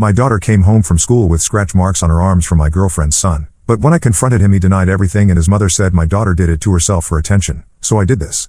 My daughter came home from school with scratch marks on her arms from my girlfriend's son, but when I confronted him he denied everything and his mother said my daughter did it to herself for attention, so I did this.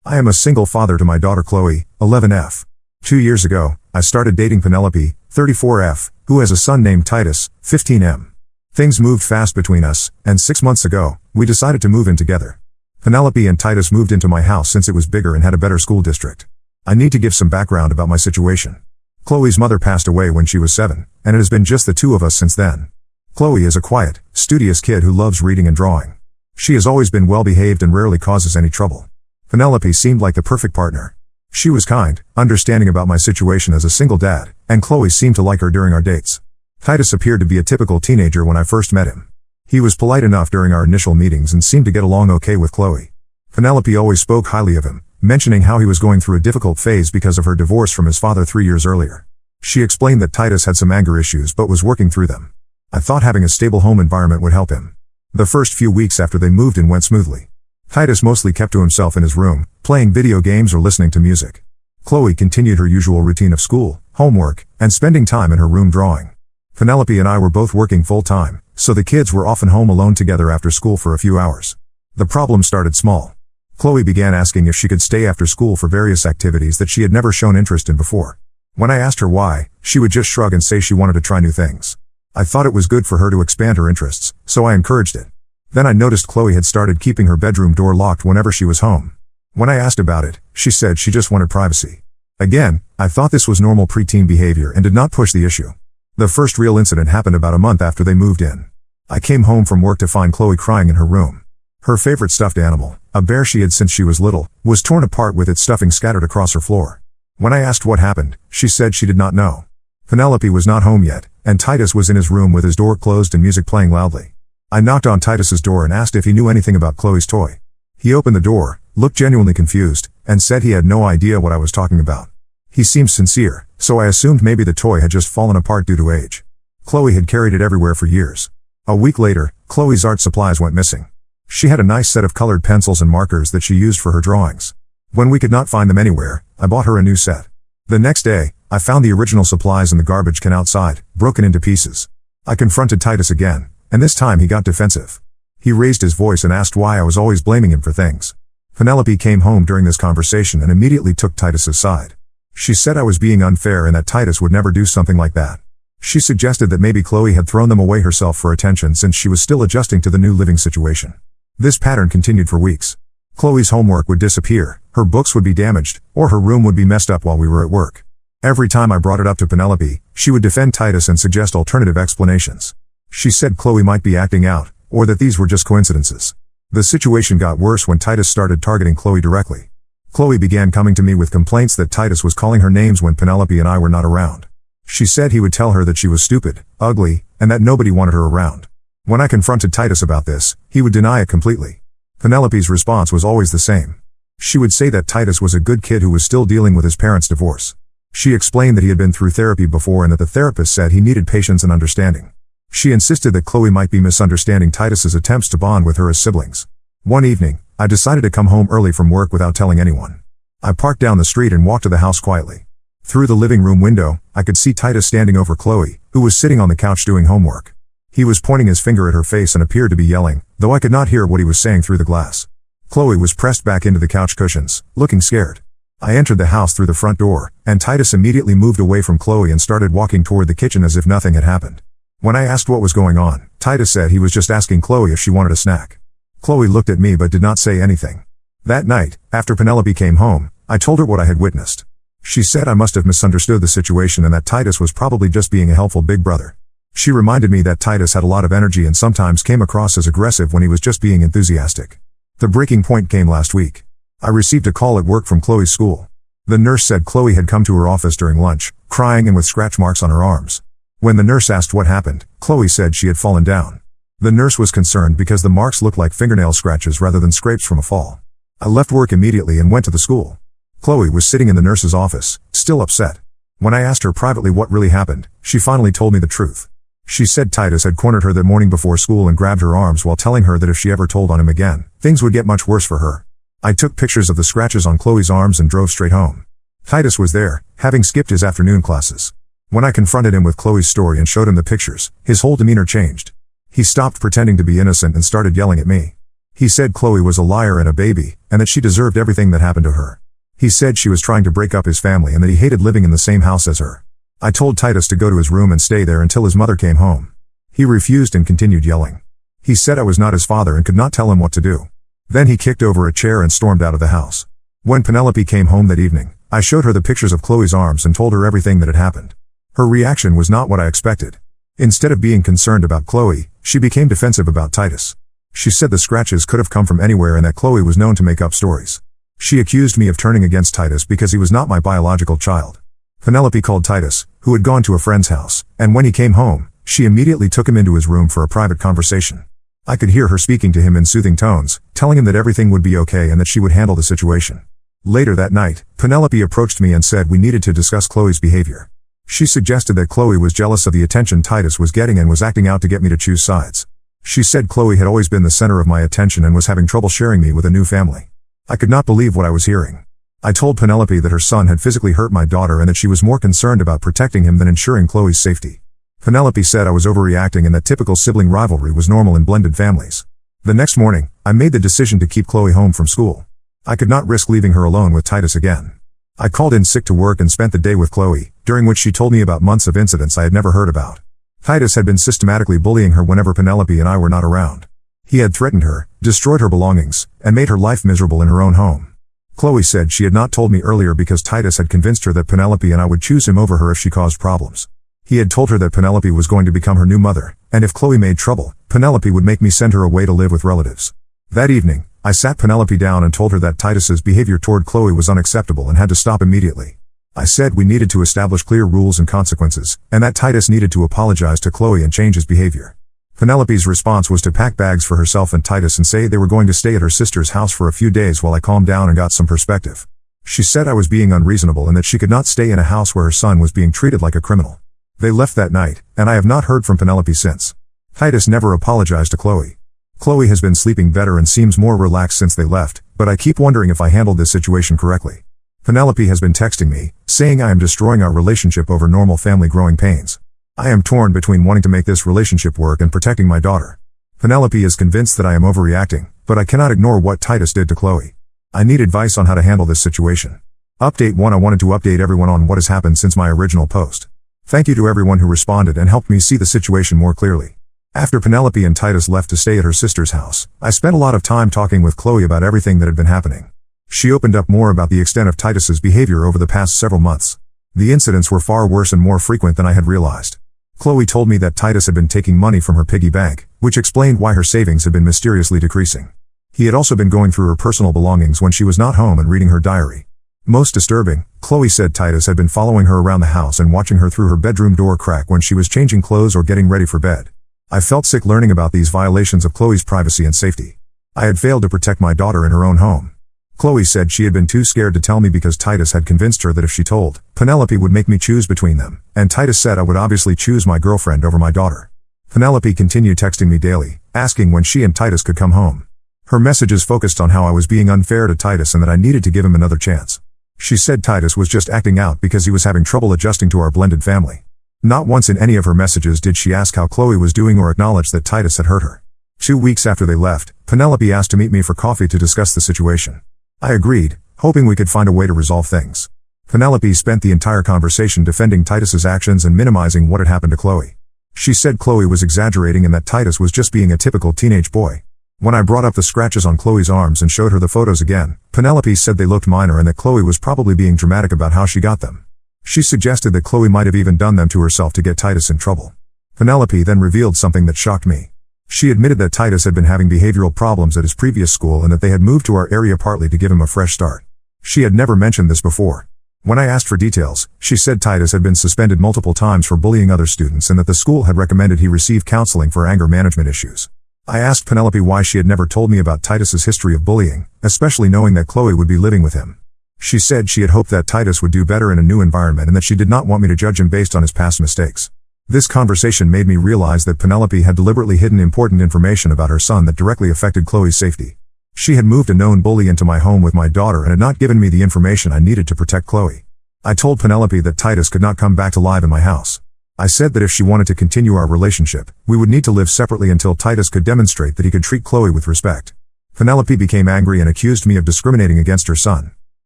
I am a single father to my daughter Chloe, 11F. 2 years ago, I started dating Penelope, 34F, who has a son named Titus, 15M. Things moved fast between us, and 6 months ago, we decided to move in together. Penelope and Titus moved into my house since it was bigger and had a better school district. I need to give some background about my situation. Chloe's mother passed away when she was 7, and it has been just the two of us since then. Chloe is a quiet, studious kid who loves reading and drawing. She has always been well behaved and rarely causes any trouble. Penelope seemed like the perfect partner. She was kind, understanding about my situation as a single dad, and Chloe seemed to like her during our dates. Titus appeared to be a typical teenager when I first met him. He was polite enough during our initial meetings and seemed to get along okay with Chloe. Penelope always spoke highly of him, mentioning how he was going through a difficult phase because of her divorce from his father 3 years earlier. She explained that Titus had some anger issues but was working through them. I thought having a stable home environment would help him. The first few weeks after they moved in went smoothly. Titus mostly kept to himself in his room, playing video games or listening to music. Chloe continued her usual routine of school, homework, and spending time in her room drawing. Penelope and I were both working full-time, so the kids were often home alone together after school for a few hours. The problem started small. Chloe began asking if she could stay after school for various activities that she had never shown interest in before. When I asked her why, she would just shrug and say she wanted to try new things. I thought it was good for her to expand her interests, so I encouraged it. Then I noticed Chloe had started keeping her bedroom door locked whenever she was home. When I asked about it, she said she just wanted privacy. Again, I thought this was normal preteen behavior and did not push the issue. The first real incident happened about a month after they moved in. I came home from work to find Chloe crying in her room. Her favorite stuffed animal, a bear she had since she was little, was torn apart with its stuffing scattered across her floor. When I asked what happened, she said she did not know. Penelope was not home yet, and Titus was in his room with his door closed and music playing loudly. I knocked on Titus's door and asked if he knew anything about Chloe's toy. He opened the door, looked genuinely confused, and said he had no idea what I was talking about. He seemed sincere, so I assumed maybe the toy had just fallen apart due to age. Chloe had carried it everywhere for years. A week later, Chloe's art supplies went missing. She had a nice set of colored pencils and markers that she used for her drawings. When we could not find them anywhere, I bought her a new set. The next day, I found the original supplies in the garbage can outside, broken into pieces. I confronted Titus again, and this time he got defensive. He raised his voice and asked why I was always blaming him for things. Penelope came home during this conversation and immediately took Titus's side. She said I was being unfair and that Titus would never do something like that. She suggested that maybe Chloe had thrown them away herself for attention since she was still adjusting to the new living situation. This pattern continued for weeks. Chloe's homework would disappear, her books would be damaged, or her room would be messed up while we were at work. Every time I brought it up to Penelope, she would defend Titus and suggest alternative explanations. She said Chloe might be acting out, or that these were just coincidences. The situation got worse when Titus started targeting Chloe directly. Chloe began coming to me with complaints that Titus was calling her names when Penelope and I were not around. She said he would tell her that she was stupid, ugly, and that nobody wanted her around. When I confronted Titus about this, he would deny it completely. Penelope's response was always the same. She would say that Titus was a good kid who was still dealing with his parents' divorce. She explained that he had been through therapy before and that the therapist said he needed patience and understanding. She insisted that Chloe might be misunderstanding Titus's attempts to bond with her as siblings. One evening, I decided to come home early from work without telling anyone. I parked down the street and walked to the house quietly. Through the living room window, I could see Titus standing over Chloe, who was sitting on the couch doing homework. He was pointing his finger at her face and appeared to be yelling, though I could not hear what he was saying through the glass. Chloe was pressed back into the couch cushions, looking scared. I entered the house through the front door, and Titus immediately moved away from Chloe and started walking toward the kitchen as if nothing had happened. When I asked what was going on, Titus said he was just asking Chloe if she wanted a snack. Chloe looked at me but did not say anything. That night, after Penelope came home, I told her what I had witnessed. She said I must have misunderstood the situation and that Titus was probably just being a helpful big brother. She reminded me that Titus had a lot of energy and sometimes came across as aggressive when he was just being enthusiastic. The breaking point came last week. I received a call at work from Chloe's school. The nurse said Chloe had come to her office during lunch, crying and with scratch marks on her arms. When the nurse asked what happened, Chloe said she had fallen down. The nurse was concerned because the marks looked like fingernail scratches rather than scrapes from a fall. I left work immediately and went to the school. Chloe was sitting in the nurse's office, still upset. When I asked her privately what really happened, she finally told me the truth. She said Titus had cornered her that morning before school and grabbed her arms while telling her that if she ever told on him again, things would get much worse for her. I took pictures of the scratches on Chloe's arms and drove straight home. Titus was there, having skipped his afternoon classes. When I confronted him with Chloe's story and showed him the pictures, his whole demeanor changed. He stopped pretending to be innocent and started yelling at me. He said Chloe was a liar and a baby, and that she deserved everything that happened to her. He said she was trying to break up his family and that he hated living in the same house as her. I told Titus to go to his room and stay there until his mother came home. He refused and continued yelling. He said I was not his father and could not tell him what to do. Then he kicked over a chair and stormed out of the house. When Penelope came home that evening, I showed her the pictures of Chloe's arms and told her everything that had happened. Her reaction was not what I expected. Instead of being concerned about Chloe, she became defensive about Titus. She said the scratches could have come from anywhere and that Chloe was known to make up stories. She accused me of turning against Titus because he was not my biological child. Penelope called Titus, who had gone to a friend's house, and when he came home, she immediately took him into his room for a private conversation. I could hear her speaking to him in soothing tones, telling him that everything would be okay and that she would handle the situation. Later that night, Penelope approached me and said we needed to discuss Chloe's behavior. She suggested that Chloe was jealous of the attention Titus was getting and was acting out to get me to choose sides. She said Chloe had always been the center of my attention and was having trouble sharing me with a new family. I could not believe what I was hearing. I told Penelope that her son had physically hurt my daughter and that she was more concerned about protecting him than ensuring Chloe's safety. Penelope said I was overreacting and that typical sibling rivalry was normal in blended families. The next morning, I made the decision to keep Chloe home from school. I could not risk leaving her alone with Titus again. I called in sick to work and spent the day with Chloe, during which she told me about months of incidents I had never heard about. Titus had been systematically bullying her whenever Penelope and I were not around. He had threatened her, destroyed her belongings, and made her life miserable in her own home. Chloe said she had not told me earlier because Titus had convinced her that Penelope and I would choose him over her if she caused problems. He had told her that Penelope was going to become her new mother, and if Chloe made trouble, Penelope would make me send her away to live with relatives. That evening, I sat Penelope down and told her that Titus's behavior toward Chloe was unacceptable and had to stop immediately. I said we needed to establish clear rules and consequences, and that Titus needed to apologize to Chloe and change his behavior. Penelope's response was to pack bags for herself and Titus and say they were going to stay at her sister's house for a few days while I calmed down and got some perspective. She said I was being unreasonable and that she could not stay in a house where her son was being treated like a criminal. They left that night, and I have not heard from Penelope since. Titus never apologized to Chloe. Chloe has been sleeping better and seems more relaxed since they left, but I keep wondering if I handled this situation correctly. Penelope has been texting me, saying I am destroying our relationship over normal family growing pains. I am torn between wanting to make this relationship work and protecting my daughter. Penelope is convinced that I am overreacting, but I cannot ignore what Titus did to Chloe. I need advice on how to handle this situation. Update 1. I wanted to update everyone on what has happened since my original post. Thank you to everyone who responded and helped me see the situation more clearly. After Penelope and Titus left to stay at her sister's house, I spent a lot of time talking with Chloe about everything that had been happening. She opened up more about the extent of Titus's behavior over the past several months. The incidents were far worse and more frequent than I had realized. Chloe told me that Titus had been taking money from her piggy bank, which explained why her savings had been mysteriously decreasing. He had also been going through her personal belongings when she was not home and reading her diary. Most disturbing, Chloe said Titus had been following her around the house and watching her through her bedroom door crack when she was changing clothes or getting ready for bed. I felt sick learning about these violations of Chloe's privacy and safety. I had failed to protect my daughter in her own home. Chloe said she had been too scared to tell me because Titus had convinced her that if she told, Penelope would make me choose between them, and Titus said I would obviously choose my girlfriend over my daughter. Penelope continued texting me daily, asking when she and Titus could come home. Her messages focused on how I was being unfair to Titus and that I needed to give him another chance. She said Titus was just acting out because he was having trouble adjusting to our blended family. Not once in any of her messages did she ask how Chloe was doing or acknowledge that Titus had hurt her. 2 weeks after they left, Penelope asked to meet me for coffee to discuss the situation. I agreed, hoping we could find a way to resolve things. Penelope spent the entire conversation defending Titus's actions and minimizing what had happened to Chloe. She said Chloe was exaggerating and that Titus was just being a typical teenage boy. When I brought up the scratches on Chloe's arms and showed her the photos again, Penelope said they looked minor and that Chloe was probably being dramatic about how she got them. She suggested that Chloe might have even done them to herself to get Titus in trouble. Penelope then revealed something that shocked me. She admitted that Titus had been having behavioral problems at his previous school and that they had moved to our area partly to give him a fresh start. She had never mentioned this before. When I asked for details, she said Titus had been suspended multiple times for bullying other students and that the school had recommended he receive counseling for anger management issues. I asked Penelope why she had never told me about Titus's history of bullying, especially knowing that Chloe would be living with him. She said she had hoped that Titus would do better in a new environment and that she did not want me to judge him based on his past mistakes. This conversation made me realize that Penelope had deliberately hidden important information about her son that directly affected Chloe's safety. She had moved a known bully into my home with my daughter and had not given me the information I needed to protect Chloe. I told Penelope that Titus could not come back to live in my house. I said that if she wanted to continue our relationship, we would need to live separately until Titus could demonstrate that he could treat Chloe with respect. Penelope became angry and accused me of discriminating against her son.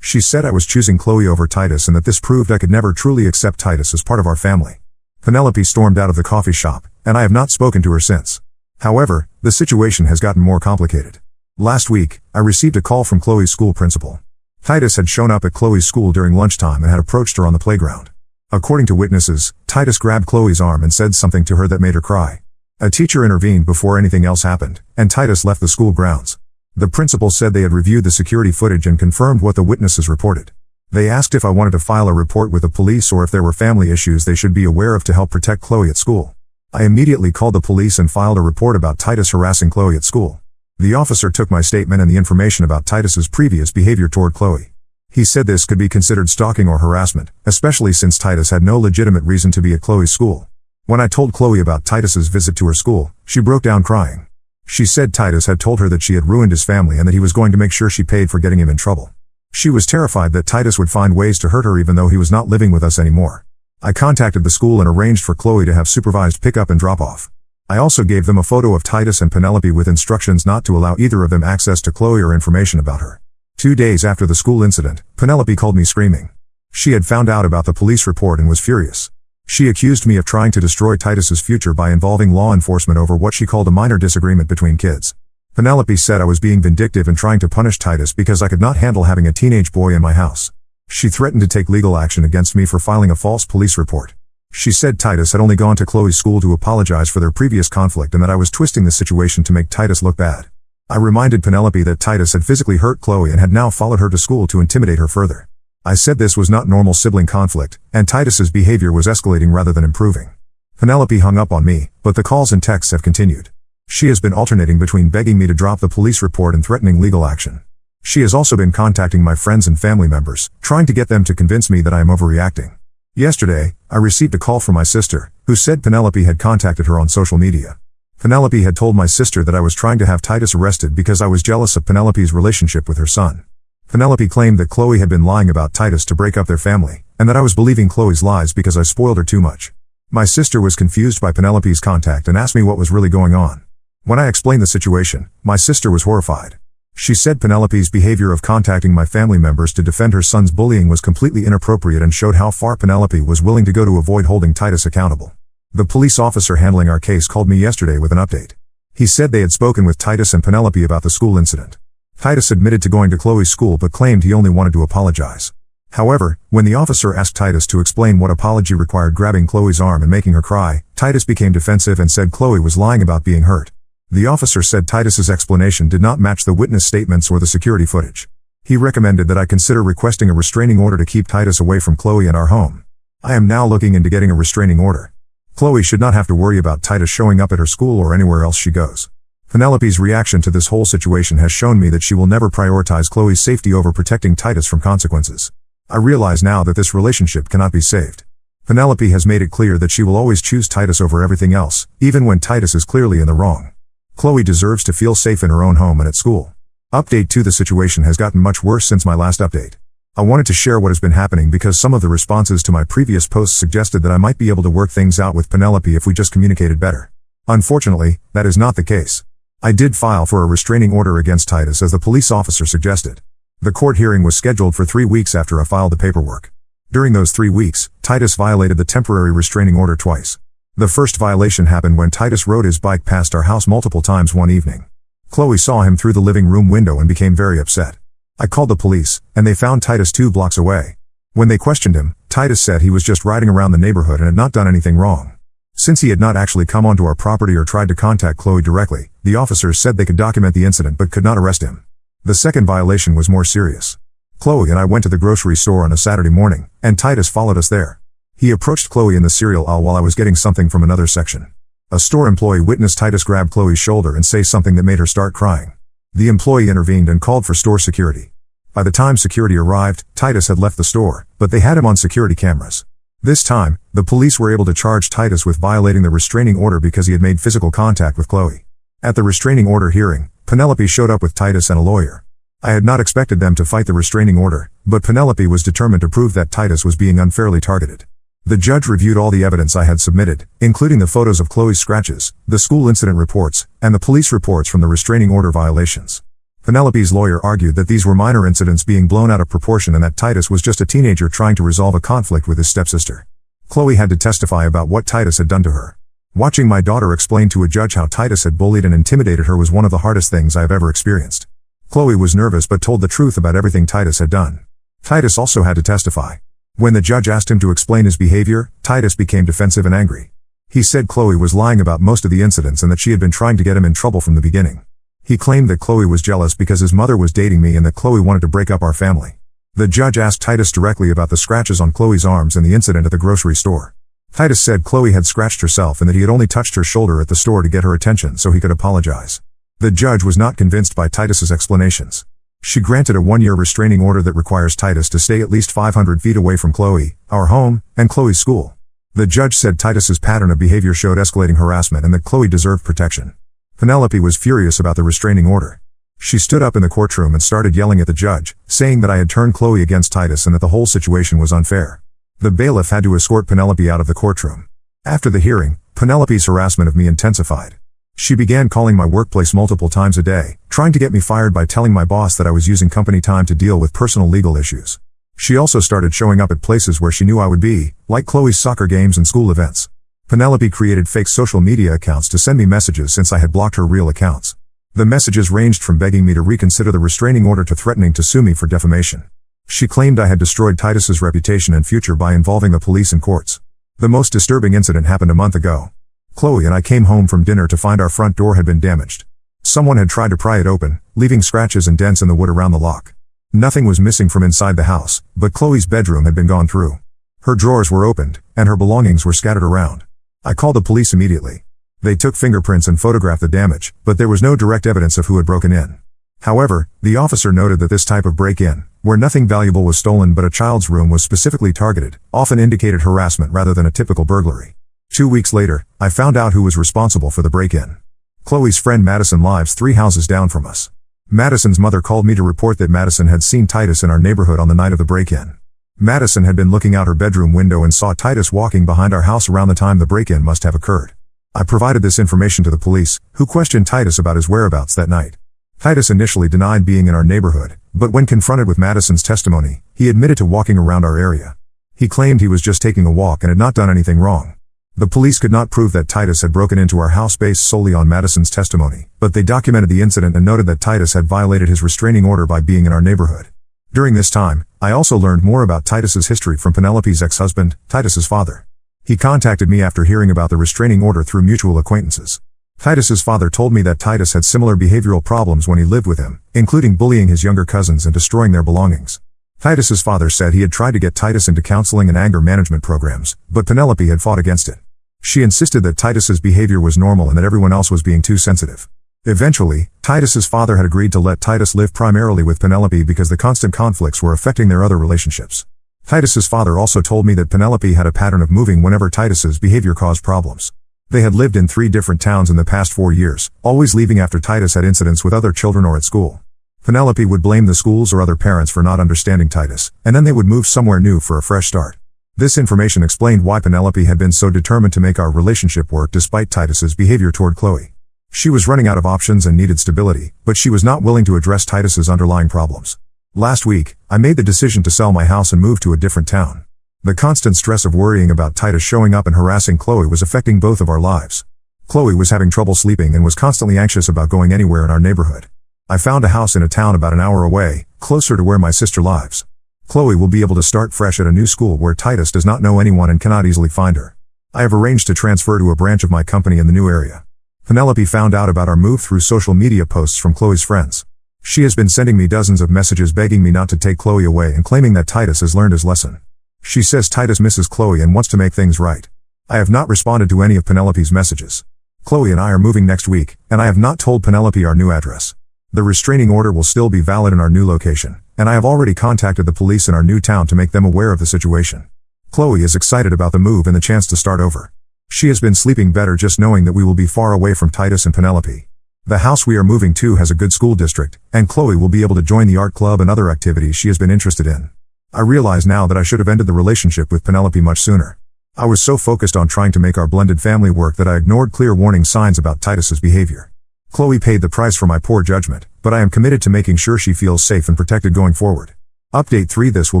She said I was choosing Chloe over Titus and that this proved I could never truly accept Titus as part of our family. Penelope stormed out of the coffee shop, and I have not spoken to her since. However, the situation has gotten more complicated. Last week, I received a call from Chloe's school principal. Titus had shown up at Chloe's school during lunchtime and had approached her on the playground. According to witnesses, Titus grabbed Chloe's arm and said something to her that made her cry. A teacher intervened before anything else happened, and Titus left the school grounds. The principal said they had reviewed the security footage and confirmed what the witnesses reported. They asked if I wanted to file a report with the police or if there were family issues they should be aware of to help protect Chloe at school. I immediately called the police and filed a report about Titus harassing Chloe at school. The officer took my statement and the information about Titus's previous behavior toward Chloe. He said this could be considered stalking or harassment, especially since Titus had no legitimate reason to be at Chloe's school. When I told Chloe about Titus's visit to her school, she broke down crying. She said Titus had told her that she had ruined his family and that he was going to make sure she paid for getting him in trouble. She was terrified that Titus would find ways to hurt her even though he was not living with us anymore. I contacted the school and arranged for Chloe to have supervised pickup and drop-off. I also gave them a photo of Titus and Penelope with instructions not to allow either of them access to Chloe or information about her. 2 days after the school incident, Penelope called me screaming. She had found out about the police report and was furious. She accused me of trying to destroy Titus's future by involving law enforcement over what she called a minor disagreement between kids. Penelope said I was being vindictive and trying to punish Titus because I could not handle having a teenage boy in my house. She threatened to take legal action against me for filing a false police report. She said Titus had only gone to Chloe's school to apologize for their previous conflict and that I was twisting the situation to make Titus look bad. I reminded Penelope that Titus had physically hurt Chloe and had now followed her to school to intimidate her further. I said this was not normal sibling conflict, and Titus's behavior was escalating rather than improving. Penelope hung up on me, but the calls and texts have continued. She has been alternating between begging me to drop the police report and threatening legal action. She has also been contacting my friends and family members, trying to get them to convince me that I am overreacting. Yesterday, I received a call from my sister, who said Penelope had contacted her on social media. Penelope had told my sister that I was trying to have Titus arrested because I was jealous of Penelope's relationship with her son. Penelope claimed that Chloe had been lying about Titus to break up their family, and that I was believing Chloe's lies because I spoiled her too much. My sister was confused by Penelope's contact and asked me what was really going on. When I explained the situation, my sister was horrified. She said Penelope's behavior of contacting my family members to defend her son's bullying was completely inappropriate and showed how far Penelope was willing to go to avoid holding Titus accountable. The police officer handling our case called me yesterday with an update. He said they had spoken with Titus and Penelope about the school incident. Titus admitted to going to Chloe's school but claimed he only wanted to apologize. However, when the officer asked Titus to explain what apology required grabbing Chloe's arm and making her cry, Titus became defensive and said Chloe was lying about being hurt. The officer said Titus's explanation did not match the witness statements or the security footage. He recommended that I consider requesting a restraining order to keep Titus away from Chloe and our home. I am now looking into getting a restraining order. Chloe should not have to worry about Titus showing up at her school or anywhere else she goes. Penelope's reaction to this whole situation has shown me that she will never prioritize Chloe's safety over protecting Titus from consequences. I realize now that this relationship cannot be saved. Penelope has made it clear that she will always choose Titus over everything else, even when Titus is clearly in the wrong. Chloe deserves to feel safe in her own home and at school. Update 2: The situation has gotten much worse since my last update. I wanted to share what has been happening because some of the responses to my previous posts suggested that I might be able to work things out with Penelope if we just communicated better. Unfortunately, that is not the case. I did file for a restraining order against Titus as the police officer suggested. The court hearing was scheduled for 3 weeks after I filed the paperwork. During those 3 weeks, Titus violated the temporary restraining order twice. The first violation happened when Titus rode his bike past our house multiple times one evening. Chloe saw him through the living room window and became very upset. I called the police, and they found Titus 2 blocks away. When they questioned him, Titus said he was just riding around the neighborhood and had not done anything wrong. Since he had not actually come onto our property or tried to contact Chloe directly, the officers said they could document the incident but could not arrest him. The second violation was more serious. Chloe and I went to the grocery store on a Saturday morning, and Titus followed us there. He approached Chloe in the cereal aisle while I was getting something from another section. A store employee witnessed Titus grab Chloe's shoulder and say something that made her start crying. The employee intervened and called for store security. By the time security arrived, Titus had left the store, but they had him on security cameras. This time, the police were able to charge Titus with violating the restraining order because he had made physical contact with Chloe. At the restraining order hearing, Penelope showed up with Titus and a lawyer. I had not expected them to fight the restraining order, but Penelope was determined to prove that Titus was being unfairly targeted. The judge reviewed all the evidence I had submitted, including the photos of Chloe's scratches, the school incident reports, and the police reports from the restraining order violations. Penelope's lawyer argued that these were minor incidents being blown out of proportion and that Titus was just a teenager trying to resolve a conflict with his stepsister. Chloe had to testify about what Titus had done to her. Watching my daughter explain to a judge how Titus had bullied and intimidated her was one of the hardest things I have ever experienced. Chloe was nervous but told the truth about everything Titus had done. Titus also had to testify. When the judge asked him to explain his behavior, Titus became defensive and angry. He said Chloe was lying about most of the incidents and that she had been trying to get him in trouble from the beginning. He claimed that Chloe was jealous because his mother was dating me and that Chloe wanted to break up our family. The judge asked Titus directly about the scratches on Chloe's arms and the incident at the grocery store. Titus said Chloe had scratched herself and that he had only touched her shoulder at the store to get her attention so he could apologize. The judge was not convinced by Titus's explanations. She granted a 1-year restraining order that requires Titus to stay at least 500 feet away from Chloe, our home, and Chloe's school. The judge said Titus's pattern of behavior showed escalating harassment and that Chloe deserved protection. Penelope was furious about the restraining order. She stood up in the courtroom and started yelling at the judge, saying that I had turned Chloe against Titus and that the whole situation was unfair. The bailiff had to escort Penelope out of the courtroom. After the hearing, Penelope's harassment of me intensified. She began calling my workplace multiple times a day, trying to get me fired by telling my boss that I was using company time to deal with personal legal issues. She also started showing up at places where she knew I would be, like Chloe's soccer games and school events. Penelope created fake social media accounts to send me messages since I had blocked her real accounts. The messages ranged from begging me to reconsider the restraining order to threatening to sue me for defamation. She claimed I had destroyed Titus's reputation and future by involving the police and courts. The most disturbing incident happened a month ago. Chloe and I came home from dinner to find our front door had been damaged. Someone had tried to pry it open, leaving scratches and dents in the wood around the lock. Nothing was missing from inside the house, but Chloe's bedroom had been gone through. Her drawers were opened, and her belongings were scattered around. I called the police immediately. They took fingerprints and photographed the damage, but there was no direct evidence of who had broken in. However, the officer noted that this type of break-in, where nothing valuable was stolen but a child's room was specifically targeted, often indicated harassment rather than a typical burglary. 2 weeks later, I found out who was responsible for the break-in. Chloe's friend Madison lives 3 houses down from us. Madison's mother called me to report that Madison had seen Titus in our neighborhood on the night of the break-in. Madison had been looking out her bedroom window and saw Titus walking behind our house around the time the break-in must have occurred. I provided this information to the police, who questioned Titus about his whereabouts that night. Titus initially denied being in our neighborhood, but when confronted with Madison's testimony, he admitted to walking around our area. He claimed he was just taking a walk and had not done anything wrong. The police could not prove that Titus had broken into our house based solely on Madison's testimony, but they documented the incident and noted that Titus had violated his restraining order by being in our neighborhood. During this time, I also learned more about Titus's history from Penelope's ex-husband, Titus's father. He contacted me after hearing about the restraining order through mutual acquaintances. Titus's father told me that Titus had similar behavioral problems when he lived with him, including bullying his younger cousins and destroying their belongings. Titus's father said he had tried to get Titus into counseling and anger management programs, but Penelope had fought against it. She insisted that Titus's behavior was normal and that everyone else was being too sensitive. Eventually, Titus's father had agreed to let Titus live primarily with Penelope because the constant conflicts were affecting their other relationships. Titus's father also told me that Penelope had a pattern of moving whenever Titus's behavior caused problems. They had lived in 3 different towns in the past 4 years, always leaving after Titus had incidents with other children or at school. Penelope would blame the schools or other parents for not understanding Titus, and then they would move somewhere new for a fresh start. This information explained why Penelope had been so determined to make our relationship work despite Titus's behavior toward Chloe. She was running out of options and needed stability, but she was not willing to address Titus's underlying problems. Last week, I made the decision to sell my house and move to a different town. The constant stress of worrying about Titus showing up and harassing Chloe was affecting both of our lives. Chloe was having trouble sleeping and was constantly anxious about going anywhere in our neighborhood. I found a house in a town about an hour away, closer to where my sister lives. Chloe will be able to start fresh at a new school where Titus does not know anyone and cannot easily find her. I have arranged to transfer to a branch of my company in the new area. Penelope found out about our move through social media posts from Chloe's friends. She has been sending me dozens of messages begging me not to take Chloe away and claiming that Titus has learned his lesson. She says Titus misses Chloe and wants to make things right. I have not responded to any of Penelope's messages. Chloe and I are moving next week, and I have not told Penelope our new address. The restraining order will still be valid in our new location, and I have already contacted the police in our new town to make them aware of the situation. Chloe is excited about the move and the chance to start over. She has been sleeping better just knowing that we will be far away from Titus and Penelope. The house we are moving to has a good school district, and Chloe will be able to join the art club and other activities she has been interested in. I realize now that I should have ended the relationship with Penelope much sooner. I was so focused on trying to make our blended family work that I ignored clear warning signs about Titus's behavior. Chloe paid the price for my poor judgment, but I am committed to making sure she feels safe and protected going forward. Update 3: This will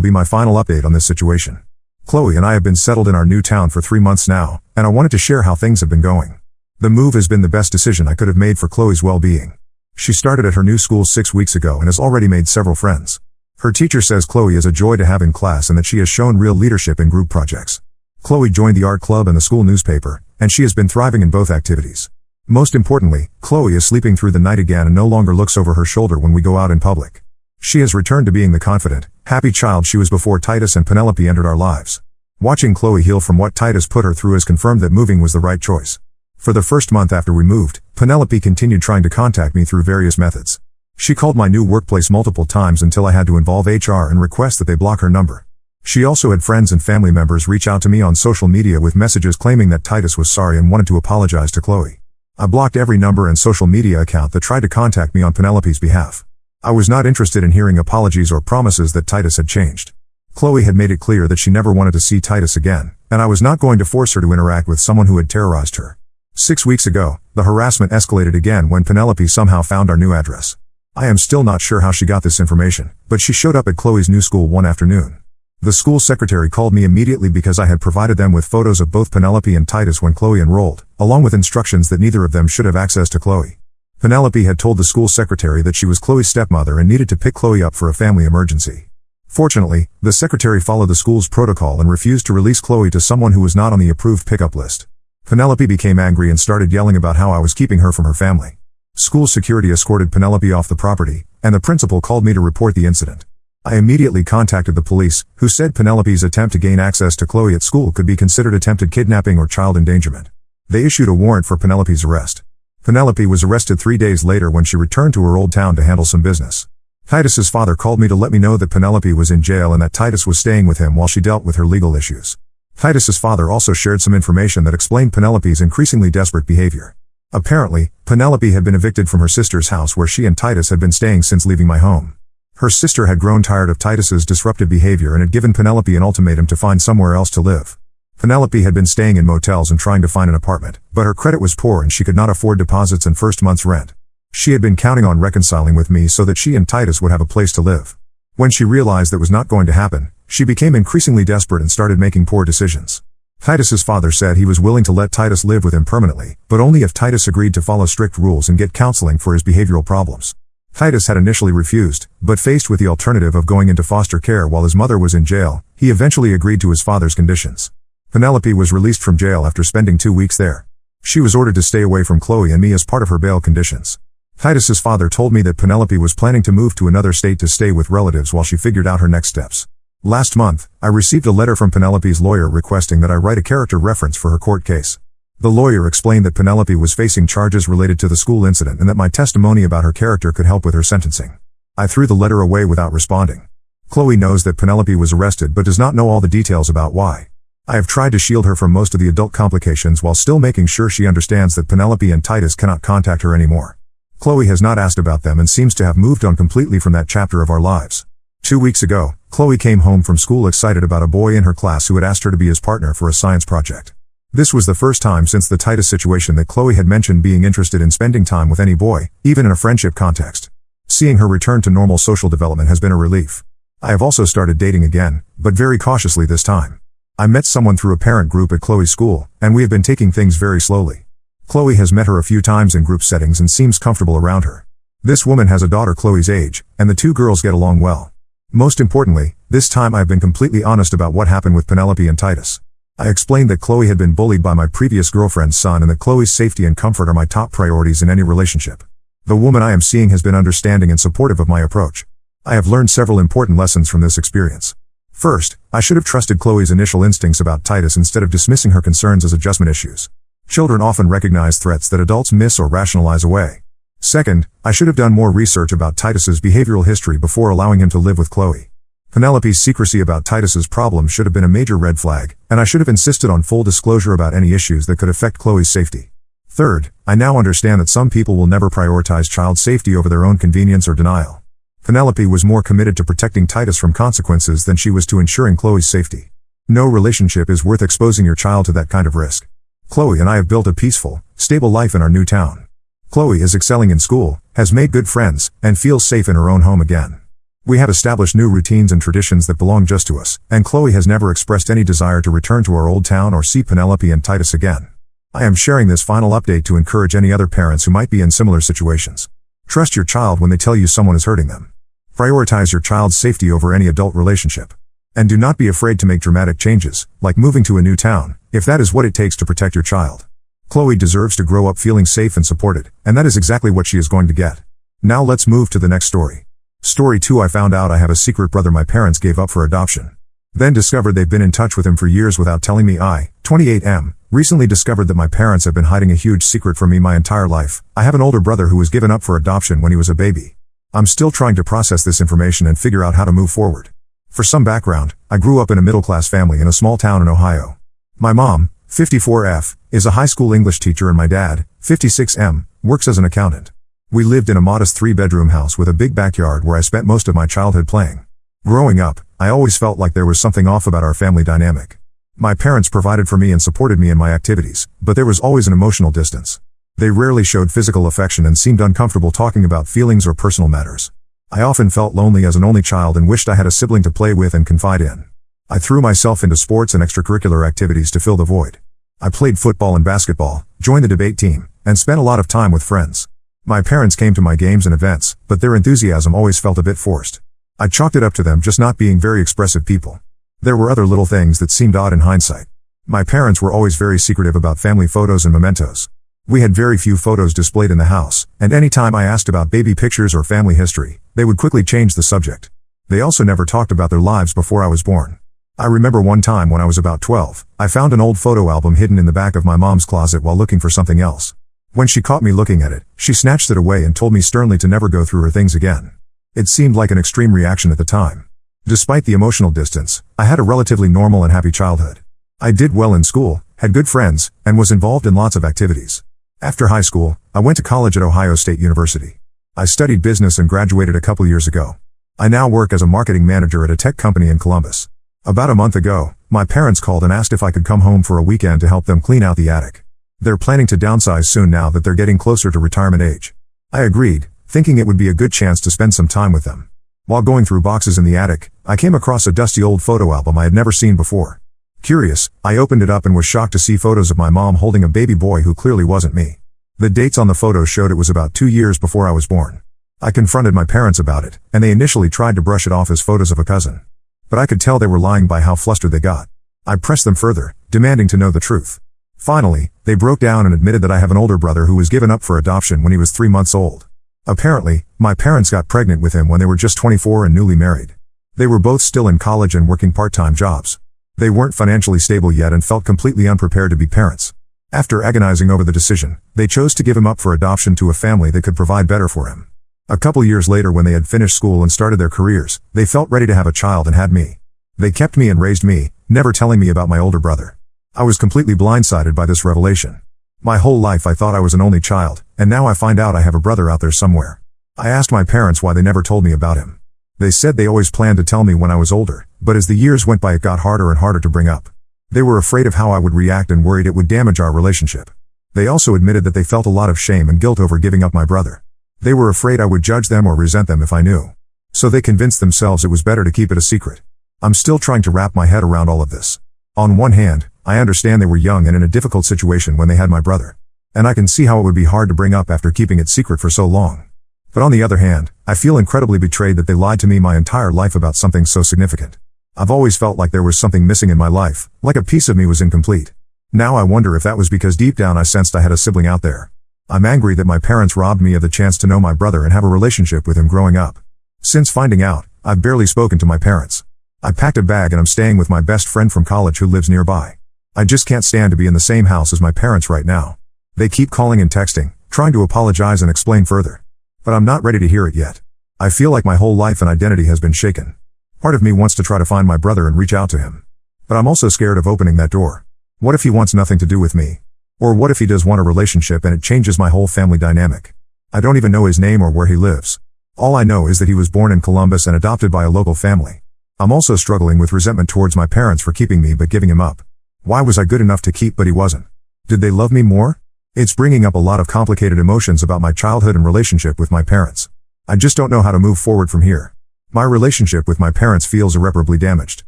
be my final update on this situation. Chloe and I have been settled in our new town for 3 months now, and I wanted to share how things have been going. The move has been the best decision I could have made for Chloe's well-being. She started at her new school 6 weeks ago and has already made several friends. Her teacher says Chloe is a joy to have in class and that she has shown real leadership in group projects. Chloe joined the art club and the school newspaper, and she has been thriving in both activities. Most importantly, Chloe is sleeping through the night again and no longer looks over her shoulder when we go out in public. She has returned to being the confident, happy child she was before Titus and Penelope entered our lives. Watching Chloe heal from what Titus put her through has confirmed that moving was the right choice. For the first month after we moved, Penelope continued trying to contact me through various methods. She called my new workplace multiple times until I had to involve HR and request that they block her number. She also had friends and family members reach out to me on social media with messages claiming that Titus was sorry and wanted to apologize to Chloe. I blocked every number and social media account that tried to contact me on Penelope's behalf. I was not interested in hearing apologies or promises that Titus had changed. Chloe had made it clear that she never wanted to see Titus again, and I was not going to force her to interact with someone who had terrorized her. 6 weeks ago, the harassment escalated again when Penelope somehow found our new address. I am still not sure how she got this information, but she showed up at Chloe's new school one afternoon. The school secretary called me immediately because I had provided them with photos of both Penelope and Titus when Chloe enrolled, along with instructions that neither of them should have access to Chloe. Penelope had told the school secretary that she was Chloe's stepmother and needed to pick Chloe up for a family emergency. Fortunately, the secretary followed the school's protocol and refused to release Chloe to someone who was not on the approved pickup list. Penelope became angry and started yelling about how I was keeping her from her family. School security escorted Penelope off the property, and the principal called me to report the incident. I immediately contacted the police, who said Penelope's attempt to gain access to Chloe at school could be considered attempted kidnapping or child endangerment. They issued a warrant for Penelope's arrest. Penelope was arrested 3 days later when she returned to her old town to handle some business. Titus's father called me to let me know that Penelope was in jail and that Titus was staying with him while she dealt with her legal issues. Titus's father also shared some information that explained Penelope's increasingly desperate behavior. Apparently, Penelope had been evicted from her sister's house where she and Titus had been staying since leaving my home. Her sister had grown tired of Titus's disruptive behavior and had given Penelope an ultimatum to find somewhere else to live. Penelope had been staying in motels and trying to find an apartment, but her credit was poor and she could not afford deposits and first month's rent. She had been counting on reconciling with me so that she and Titus would have a place to live. When she realized that was not going to happen, she became increasingly desperate and started making poor decisions. Titus's father said he was willing to let Titus live with him permanently, but only if Titus agreed to follow strict rules and get counseling for his behavioral problems. Titus had initially refused, but faced with the alternative of going into foster care while his mother was in jail, he eventually agreed to his father's conditions. Penelope was released from jail after spending 2 weeks there. She was ordered to stay away from Chloe and me as part of her bail conditions. Titus's father told me that Penelope was planning to move to another state to stay with relatives while she figured out her next steps. Last month, I received a letter from Penelope's lawyer requesting that I write a character reference for her court case. The lawyer explained that Penelope was facing charges related to the school incident and that my testimony about her character could help with her sentencing. I threw the letter away without responding. Chloe knows that Penelope was arrested but does not know all the details about why. I have tried to shield her from most of the adult complications while still making sure she understands that Penelope and Titus cannot contact her anymore. Chloe has not asked about them and seems to have moved on completely from that chapter of our lives. 2 weeks ago, Chloe came home from school excited about a boy in her class who had asked her to be his partner for a science project. This was the first time since the Titus situation that Chloe had mentioned being interested in spending time with any boy, even in a friendship context. Seeing her return to normal social development has been a relief. I have also started dating again, but very cautiously this time. I met someone through a parent group at Chloe's school, and we have been taking things very slowly. Chloe has met her a few times in group settings and seems comfortable around her. This woman has a daughter Chloe's age, and the two girls get along well. Most importantly, this time I have been completely honest about what happened with Penelope and Titus. I explained that Chloe had been bullied by my previous girlfriend's son and that Chloe's safety and comfort are my top priorities in any relationship. The woman I am seeing has been understanding and supportive of my approach. I have learned several important lessons from this experience. First, I should have trusted Chloe's initial instincts about Titus instead of dismissing her concerns as adjustment issues. Children often recognize threats that adults miss or rationalize away. Second, I should have done more research about Titus's behavioral history before allowing him to live with Chloe. Penelope's secrecy about Titus's problems should have been a major red flag, and I should have insisted on full disclosure about any issues that could affect Chloe's safety. Third, I now understand that some people will never prioritize child safety over their own convenience or denial. Penelope was more committed to protecting Titus from consequences than she was to ensuring Chloe's safety. No relationship is worth exposing your child to that kind of risk. Chloe and I have built a peaceful, stable life in our new town. Chloe is excelling in school, has made good friends, and feels safe in her own home again. We have established new routines and traditions that belong just to us, and Chloe has never expressed any desire to return to our old town or see Penelope and Titus again. I am sharing this final update to encourage any other parents who might be in similar situations. Trust your child when they tell you someone is hurting them. Prioritize your child's safety over any adult relationship. And do not be afraid to make dramatic changes, like moving to a new town, if that is what it takes to protect your child. Chloe deserves to grow up feeling safe and supported, and that is exactly what she is going to get. Now let's move to the next story. Story 2. I found out I have a secret brother my parents gave up for adoption. Then discovered they've been in touch with him for years without telling me. I, 28M, recently discovered that my parents have been hiding a huge secret from me my entire life. I have an older brother who was given up for adoption when he was a baby. I'm still trying to process this information and figure out how to move forward. For some background, I grew up in a middle-class family in a small town in Ohio. My mom, 54F, is a high school English teacher and my dad, 56M, works as an accountant. We lived in a modest 3-bedroom house with a big backyard where I spent most of my childhood playing. Growing up, I always felt like there was something off about our family dynamic. My parents provided for me and supported me in my activities, but there was always an emotional distance. They rarely showed physical affection and seemed uncomfortable talking about feelings or personal matters. I often felt lonely as an only child and wished I had a sibling to play with and confide in. I threw myself into sports and extracurricular activities to fill the void. I played football and basketball, joined the debate team, and spent a lot of time with friends. My parents came to my games and events, but their enthusiasm always felt a bit forced. I chalked it up to them just not being very expressive people. There were other little things that seemed odd in hindsight. My parents were always very secretive about family photos and mementos. We had very few photos displayed in the house, and any time I asked about baby pictures or family history, they would quickly change the subject. They also never talked about their lives before I was born. I remember one time when I was about 12, I found an old photo album hidden in the back of my mom's closet while looking for something else. When she caught me looking at it, she snatched it away and told me sternly to never go through her things again. It seemed like an extreme reaction at the time. Despite the emotional distance, I had a relatively normal and happy childhood. I did well in school, had good friends, and was involved in lots of activities. After high school, I went to college at Ohio State University. I studied business and graduated a couple years ago. I now work as a marketing manager at a tech company in Columbus. About a month ago, my parents called and asked if I could come home for a weekend to help them clean out the attic. They're planning to downsize soon now that they're getting closer to retirement age. I agreed, thinking it would be a good chance to spend some time with them. While going through boxes in the attic, I came across a dusty old photo album I had never seen before. Curious, I opened it up and was shocked to see photos of my mom holding a baby boy who clearly wasn't me. The dates on the photo showed it was about 2 years before I was born. I confronted my parents about it, and they initially tried to brush it off as photos of a cousin. But I could tell they were lying by how flustered they got. I pressed them further, demanding to know the truth. Finally, they broke down and admitted that I have an older brother who was given up for adoption when he was 3 months old. Apparently, my parents got pregnant with him when they were just 24 and newly married. They were both still in college and working part-time jobs. They weren't financially stable yet and felt completely unprepared to be parents. After agonizing over the decision, they chose to give him up for adoption to a family that could provide better for him. A couple years later, when they had finished school and started their careers, they felt ready to have a child and had me. They kept me and raised me, never telling me about my older brother. I was completely blindsided by this revelation. My whole life I thought I was an only child, and now I find out I have a brother out there somewhere. I asked my parents why they never told me about him. They said they always planned to tell me when I was older, but as the years went by it got harder and harder to bring up. They were afraid of how I would react and worried it would damage our relationship. They also admitted that they felt a lot of shame and guilt over giving up my brother. They were afraid I would judge them or resent them if I knew. So they convinced themselves it was better to keep it a secret. I'm still trying to wrap my head around all of this. On one hand, I understand they were young and in a difficult situation when they had my brother. And I can see how it would be hard to bring up after keeping it secret for so long. But on the other hand, I feel incredibly betrayed that they lied to me my entire life about something so significant. I've always felt like there was something missing in my life, like a piece of me was incomplete. Now I wonder if that was because deep down I sensed I had a sibling out there. I'm angry that my parents robbed me of the chance to know my brother and have a relationship with him growing up. Since finding out, I've barely spoken to my parents. I packed a bag and I'm staying with my best friend from college who lives nearby. I just can't stand to be in the same house as my parents right now. They keep calling and texting, trying to apologize and explain further. But I'm not ready to hear it yet. I feel like my whole life and identity has been shaken. Part of me wants to try to find my brother and reach out to him. But I'm also scared of opening that door. What if he wants nothing to do with me? Or what if he does want a relationship and it changes my whole family dynamic? I don't even know his name or where he lives. All I know is that he was born in Columbus and adopted by a local family. I'm also struggling with resentment towards my parents for keeping me but giving him up. Why was I good enough to keep but he wasn't? Did they love me more? It's bringing up a lot of complicated emotions about my childhood and relationship with my parents. I just don't know how to move forward from here. My relationship with my parents feels irreparably damaged.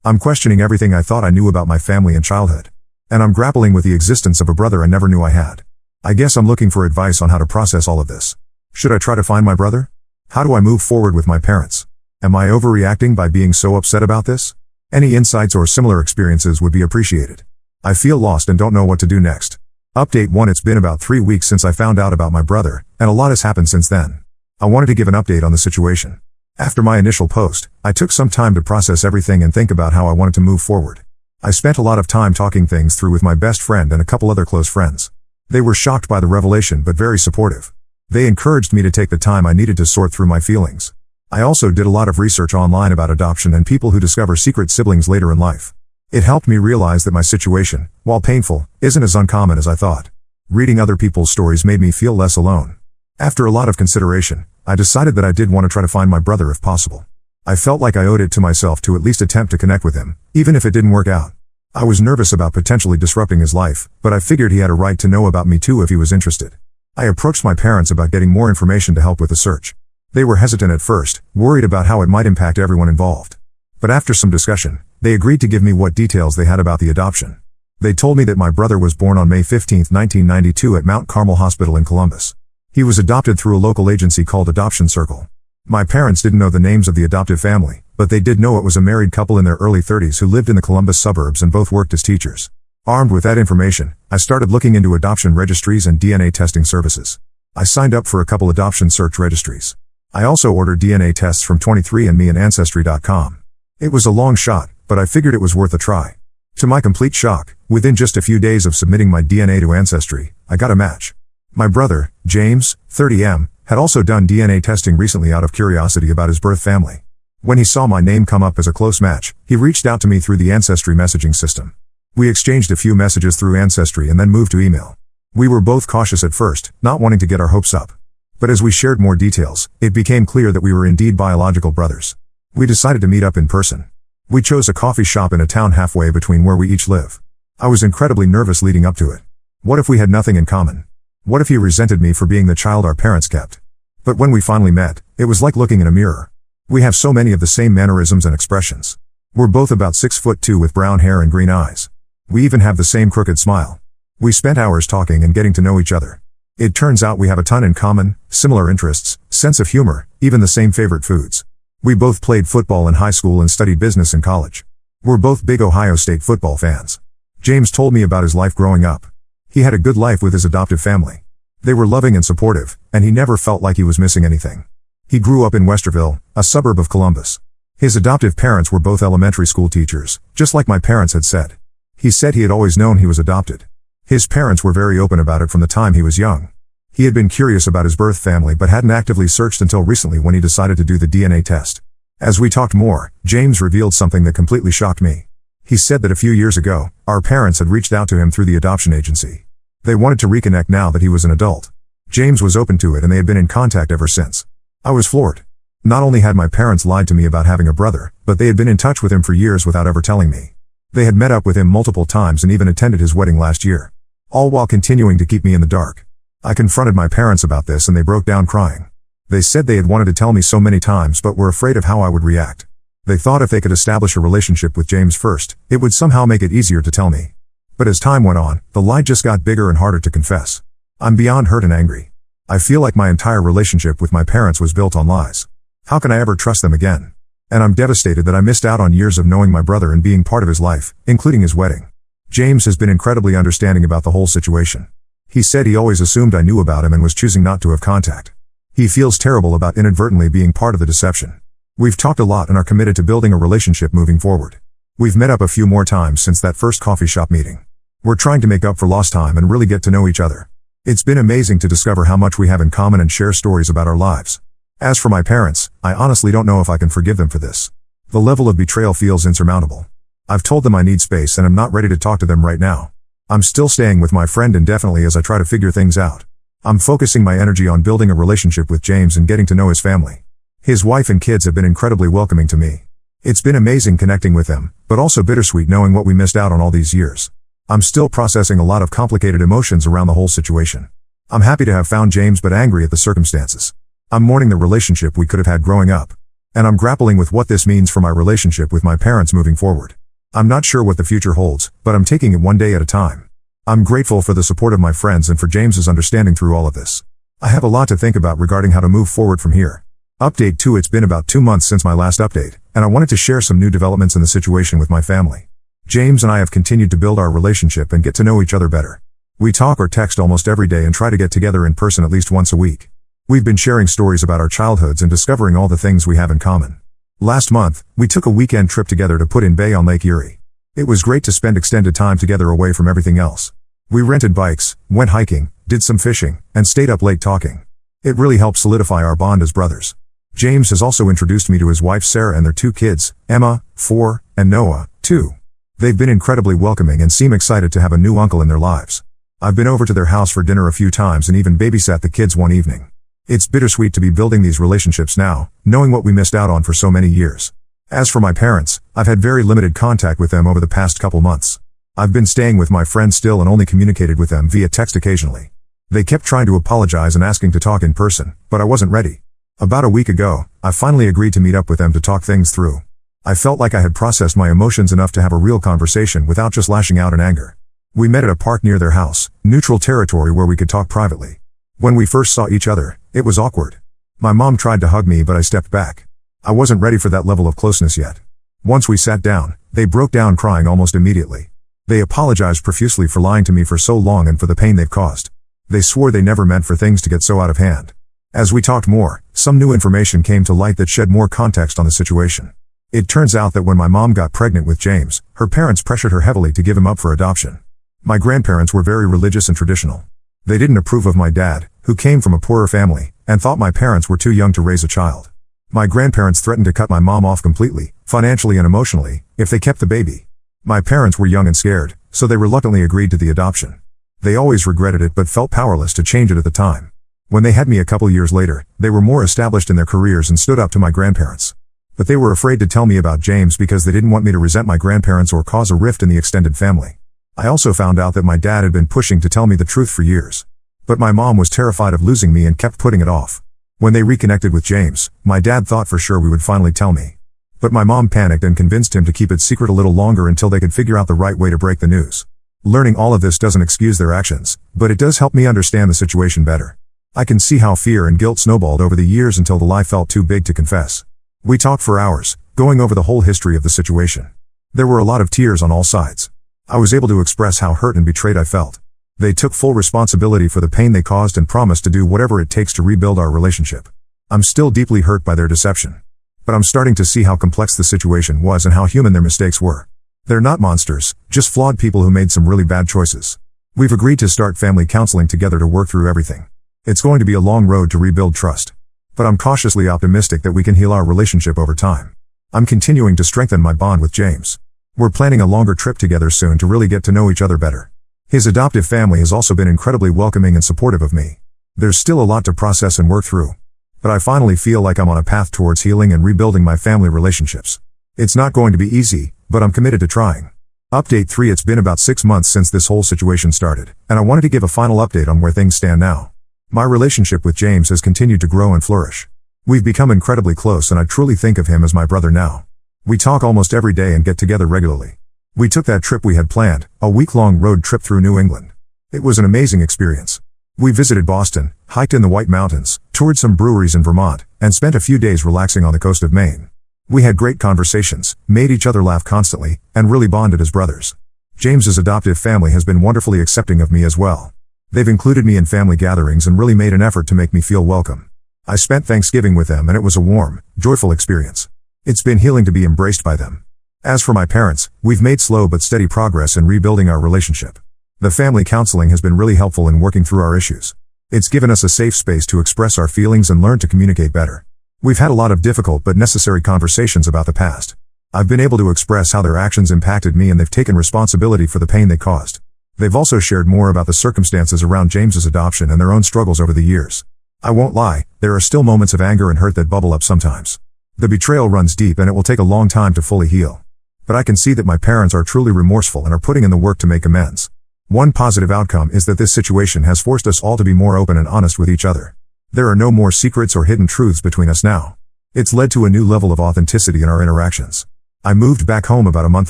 I'm questioning everything I thought I knew about my family and childhood. And I'm grappling with the existence of a brother I never knew I had. I guess I'm looking for advice on how to process all of this. Should I try to find my brother? How do I move forward with my parents? Am I overreacting by being so upset about this? Any insights or similar experiences would be appreciated. I feel lost and don't know what to do next. Update 1. It's been about 3 weeks since I found out about my brother, and a lot has happened since then. I wanted to give an update on the situation. After my initial post, I took some time to process everything and think about how I wanted to move forward. I spent a lot of time talking things through with my best friend and a couple other close friends. They were shocked by the revelation but very supportive. They encouraged me to take the time I needed to sort through my feelings. I also did a lot of research online about adoption and people who discover secret siblings later in life. It helped me realize that my situation, while painful, isn't as uncommon as I thought. Reading other people's stories made me feel less alone. After a lot of consideration, I decided that I did want to try to find my brother if possible. I felt like I owed it to myself to at least attempt to connect with him, even if it didn't work out. I was nervous about potentially disrupting his life, but I figured he had a right to know about me too if he was interested. I approached my parents about getting more information to help with the search. They were hesitant at first, worried about how it might impact everyone involved. But after some discussion, they agreed to give me what details they had about the adoption. They told me that my brother was born on May 15, 1992 at Mount Carmel Hospital in Columbus. He was adopted through a local agency called Adoption Circle. My parents didn't know the names of the adoptive family, but they did know it was a married couple in their early 30s who lived in the Columbus suburbs and both worked as teachers. Armed with that information, I started looking into adoption registries and DNA testing services. I signed up for a couple adoption search registries. I also ordered DNA tests from 23andMe and Ancestry.com. It was a long shot, but I figured it was worth a try. To my complete shock, within just a few days of submitting my DNA to Ancestry, I got a match. My brother, James, 30M, had also done DNA testing recently out of curiosity about his birth family. When he saw my name come up as a close match, he reached out to me through the Ancestry messaging system. We exchanged a few messages through Ancestry and then moved to email. We were both cautious at first, not wanting to get our hopes up. But as we shared more details, it became clear that we were indeed biological brothers. We decided to meet up in person. We chose a coffee shop in a town halfway between where we each live. I was incredibly nervous leading up to it. What if we had nothing in common? What if he resented me for being the child our parents kept? But when we finally met, it was like looking in a mirror. We have so many of the same mannerisms and expressions. We're both about 6'2" with brown hair and green eyes. We even have the same crooked smile. We spent hours talking and getting to know each other. It turns out we have a ton in common, similar interests, sense of humor, even the same favorite foods. We both played football in high school and studied business in college. We're both big Ohio State football fans. James told me about his life growing up. He had a good life with his adoptive family. They were loving and supportive, and he never felt like he was missing anything. He grew up in Westerville, a suburb of Columbus. His adoptive parents were both elementary school teachers, just like my parents had said. He said he had always known he was adopted. His parents were very open about it from the time he was young. He had been curious about his birth family but hadn't actively searched until recently when he decided to do the DNA test. As we talked more, James revealed something that completely shocked me. He said that a few years ago, our parents had reached out to him through the adoption agency. They wanted to reconnect now that he was an adult. James was open to it and they had been in contact ever since. I was floored. Not only had my parents lied to me about having a brother, but they had been in touch with him for years without ever telling me. They had met up with him multiple times and even attended his wedding last year. All while continuing to keep me in the dark. I confronted my parents about this and they broke down crying. They said they had wanted to tell me so many times but were afraid of how I would react. They thought if they could establish a relationship with James first, it would somehow make it easier to tell me. But as time went on, the lie just got bigger and harder to confess. I'm beyond hurt and angry. I feel like my entire relationship with my parents was built on lies. How can I ever trust them again? And I'm devastated that I missed out on years of knowing my brother and being part of his life, including his wedding. James has been incredibly understanding about the whole situation. He said he always assumed I knew about him and was choosing not to have contact. He feels terrible about inadvertently being part of the deception. We've talked a lot and are committed to building a relationship moving forward. We've met up a few more times since that first coffee shop meeting. We're trying to make up for lost time and really get to know each other. It's been amazing to discover how much we have in common and share stories about our lives. As for my parents, I honestly don't know if I can forgive them for this. The level of betrayal feels insurmountable. I've told them I need space and I'm not ready to talk to them right now. I'm still staying with my friend indefinitely as I try to figure things out. I'm focusing my energy on building a relationship with James and getting to know his family. His wife and kids have been incredibly welcoming to me. It's been amazing connecting with them, but also bittersweet knowing what we missed out on all these years. I'm still processing a lot of complicated emotions around the whole situation. I'm happy to have found James but angry at the circumstances. I'm mourning the relationship we could have had growing up. And I'm grappling with what this means for my relationship with my parents moving forward. I'm not sure what the future holds, but I'm taking it one day at a time. I'm grateful for the support of my friends and for James's understanding through all of this. I have a lot to think about regarding how to move forward from here. Update 2. It's been about 2 months since my last update, and I wanted to share some new developments in the situation with my family. James and I have continued to build our relationship and get to know each other better. We talk or text almost every day and try to get together in person at least once a week. We've been sharing stories about our childhoods and discovering all the things we have in common. Last month, we took a weekend trip together to Put-in-Bay on Lake Erie. It was great to spend extended time together away from everything else. We rented bikes, went hiking, did some fishing, and stayed up late talking. It really helped solidify our bond as brothers. James has also introduced me to his wife Sarah and their 2 kids, Emma, 4, and Noah, 2. They've been incredibly welcoming and seem excited to have a new uncle in their lives. I've been over to their house for dinner a few times and even babysat the kids one evening. It's bittersweet to be building these relationships now, knowing what we missed out on for so many years. As for my parents, I've had very limited contact with them over the past couple months. I've been staying with my friends still and only communicated with them via text occasionally. They kept trying to apologize and asking to talk in person, but I wasn't ready. About a week ago, I finally agreed to meet up with them to talk things through. I felt like I had processed my emotions enough to have a real conversation without just lashing out in anger. We met at a park near their house, neutral territory where we could talk privately. When we first saw each other, it was awkward. My mom tried to hug me but I stepped back. I wasn't ready for that level of closeness yet. Once we sat down, they broke down crying almost immediately. They apologized profusely for lying to me for so long and for the pain they've caused. They swore they never meant for things to get so out of hand. As we talked more, some new information came to light that shed more context on the situation. It turns out that when my mom got pregnant with James, her parents pressured her heavily to give him up for adoption. My grandparents were very religious and traditional. They didn't approve of my dad, who came from a poorer family, and thought my parents were too young to raise a child. My grandparents threatened to cut my mom off completely, financially and emotionally, if they kept the baby. My parents were young and scared, so they reluctantly agreed to the adoption. They always regretted it but felt powerless to change it at the time. When they had me a couple years later, they were more established in their careers and stood up to my grandparents. But they were afraid to tell me about James because they didn't want me to resent my grandparents or cause a rift in the extended family. I also found out that my dad had been pushing to tell me the truth for years. But my mom was terrified of losing me and kept putting it off. When they reconnected with James, my dad thought for sure we would finally tell me. But my mom panicked and convinced him to keep it secret a little longer until they could figure out the right way to break the news. Learning all of this doesn't excuse their actions, but it does help me understand the situation better. I can see how fear and guilt snowballed over the years until the lie felt too big to confess. We talked for hours, going over the whole history of the situation. There were a lot of tears on all sides. I was able to express how hurt and betrayed I felt. They took full responsibility for the pain they caused and promised to do whatever it takes to rebuild our relationship. I'm still deeply hurt by their deception. But I'm starting to see how complex the situation was and how human their mistakes were. They're not monsters, just flawed people who made some really bad choices. We've agreed to start family counseling together to work through everything. It's going to be a long road to rebuild trust. But I'm cautiously optimistic that we can heal our relationship over time. I'm continuing to strengthen my bond with James. We're planning a longer trip together soon to really get to know each other better. His adoptive family has also been incredibly welcoming and supportive of me. There's still a lot to process and work through. But I finally feel like I'm on a path towards healing and rebuilding my family relationships. It's not going to be easy, but I'm committed to trying. Update 3. It's been about 6 months since this whole situation started, and I wanted to give a final update on where things stand now. My relationship with James has continued to grow and flourish. We've become incredibly close and I truly think of him as my brother now. We talk almost every day and get together regularly. We took that trip we had planned, a week-long road trip through New England. It was an amazing experience. We visited Boston, hiked in the White Mountains, toured some breweries in Vermont, and spent a few days relaxing on the coast of Maine. We had great conversations, made each other laugh constantly, and really bonded as brothers. James's adoptive family has been wonderfully accepting of me as well. They've included me in family gatherings and really made an effort to make me feel welcome. I spent Thanksgiving with them and it was a warm, joyful experience. It's been healing to be embraced by them. As for my parents, we've made slow but steady progress in rebuilding our relationship. The family counseling has been really helpful in working through our issues. It's given us a safe space to express our feelings and learn to communicate better. We've had a lot of difficult but necessary conversations about the past. I've been able to express how their actions impacted me and they've taken responsibility for the pain they caused. They've also shared more about the circumstances around James's adoption and their own struggles over the years. I won't lie, there are still moments of anger and hurt that bubble up sometimes. The betrayal runs deep and it will take a long time to fully heal. But I can see that my parents are truly remorseful and are putting in the work to make amends. One positive outcome is that this situation has forced us all to be more open and honest with each other. There are no more secrets or hidden truths between us now. It's led to a new level of authenticity in our interactions. I moved back home about a month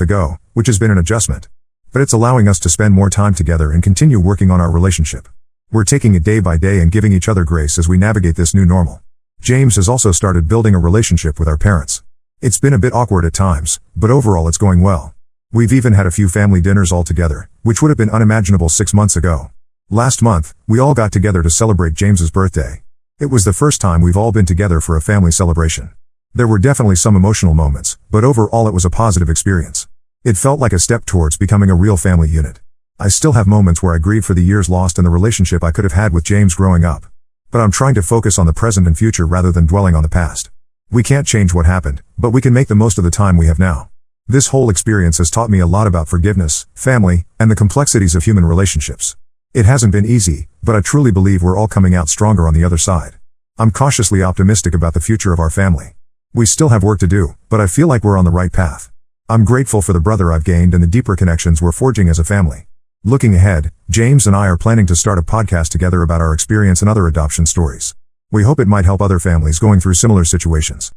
ago, which has been an adjustment. But it's allowing us to spend more time together and continue working on our relationship. We're taking it day by day and giving each other grace as we navigate this new normal. James has also started building a relationship with our parents. It's been a bit awkward at times, but overall it's going well. We've even had a few family dinners all together, which would have been unimaginable 6 months ago. Last month, we all got together to celebrate James's birthday. It was the first time we've all been together for a family celebration. There were definitely some emotional moments, but overall it was a positive experience. It felt like a step towards becoming a real family unit. I still have moments where I grieve for the years lost in the relationship I could have had with James growing up. But I'm trying to focus on the present and future rather than dwelling on the past. We can't change what happened, but we can make the most of the time we have now. This whole experience has taught me a lot about forgiveness, family, and the complexities of human relationships. It hasn't been easy, but I truly believe we're all coming out stronger on the other side. I'm cautiously optimistic about the future of our family. We still have work to do, but I feel like we're on the right path. I'm grateful for the brother I've gained and the deeper connections we're forging as a family. Looking ahead, James and I are planning to start a podcast together about our experience and other adoption stories. We hope it might help other families going through similar situations.